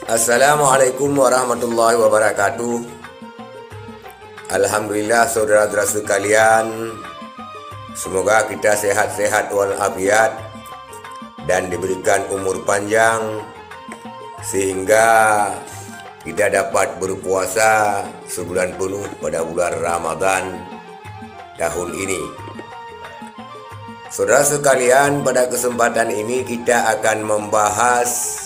Assalamualaikum warahmatullahi wabarakatuh. Alhamdulillah saudara-saudara sekalian, semoga kita sehat-sehat walafiat dan diberikan umur panjang sehingga kita dapat berpuasa sebulan penuh pada bulan Ramadan tahun ini. Saudara sekalian, pada kesempatan ini kita akan membahas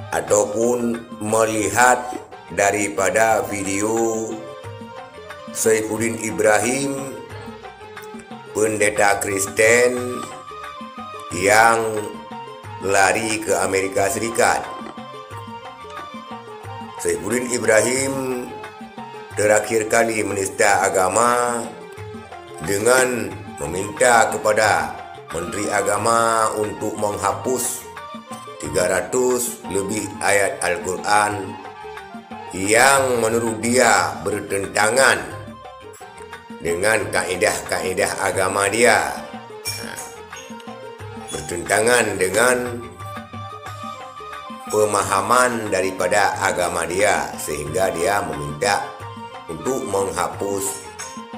ataupun melihat daripada video Saifuddin Ibrahim, pendeta Kristen yang lari ke Amerika Serikat. Saifuddin Ibrahim terakhir kali menista agama dengan meminta kepada Menteri Agama untuk menghapus 300 lebih ayat Al-Quran yang menurut dia bertentangan dengan kaedah-kaedah agama dia, bertentangan dengan pemahaman daripada agama dia, sehingga dia meminta untuk menghapus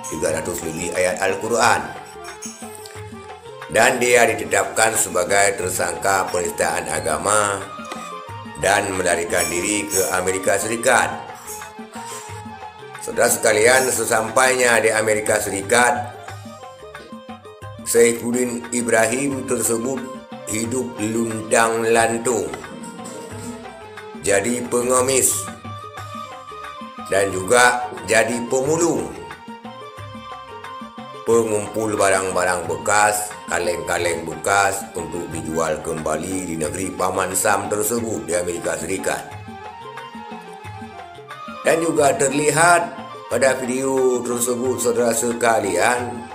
300 lebih ayat Al-Quran. Dan dia ditetapkan sebagai tersangka penistaan agama dan melarikan diri ke Amerika Serikat. Saudara sekalian, sesampainya di Amerika Serikat, Saifuddin Ibrahim tersebut hidup luntang-lantung, jadi pengemis dan juga jadi pemulung, pengumpul barang-barang bekas, kaleng-kaleng bekas untuk dijual kembali di negeri Paman Sam tersebut di Amerika Serikat. Dan juga terlihat pada video tersebut, saudara sekalian,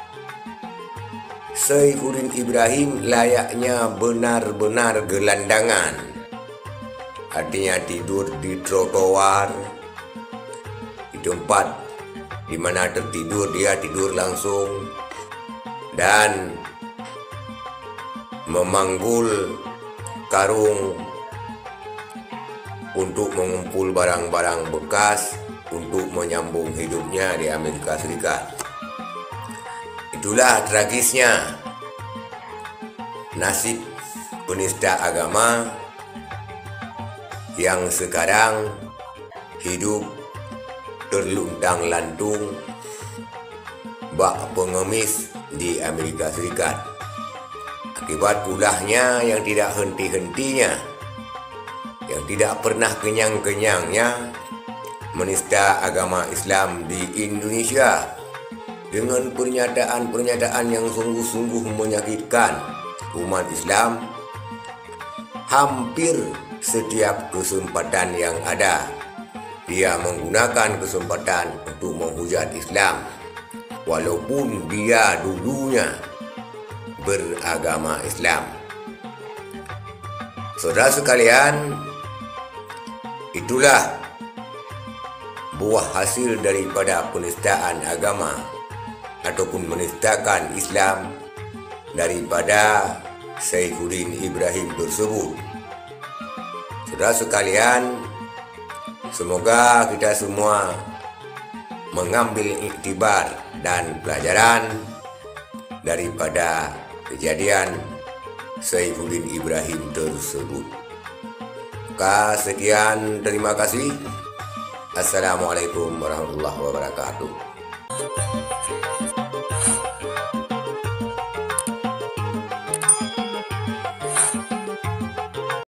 Saifuddin Ibrahim layaknya benar-benar gelandangan. Artinya tidur di trotoar, di tempat di mana tertidur dia tidur langsung, dan memanggul karung untuk mengumpul barang-barang bekas untuk menyambung hidupnya di Amerika Serikat. Itulah tragisnya nasib penista agama yang sekarang hidup terluntang-lantung bak pengemis di Amerika Serikat. Akibat ulahnya yang tidak henti-hentinya, yang tidak pernah kenyang-kenyangnya, menista agama Islam di Indonesia dengan pernyataan-pernyataan yang sungguh-sungguh menyakitkan umat Islam. Hampir setiap kesempatan yang ada, dia menggunakan kesempatan untuk menghujat Islam, walaupun dia dulunya beragama Islam. Saudara sekalian, itulah buah hasil daripada penistaan agama ataupun menistakan Islam daripada Saifuddin Ibrahim tersebut. Saudara sekalian, semoga kita semua mengambil iktibar dan pelajaran daripada kejadian Saifuddin Ibrahim tersebut. Sekian, terima kasih. Assalamualaikum warahmatullahi wabarakatuh.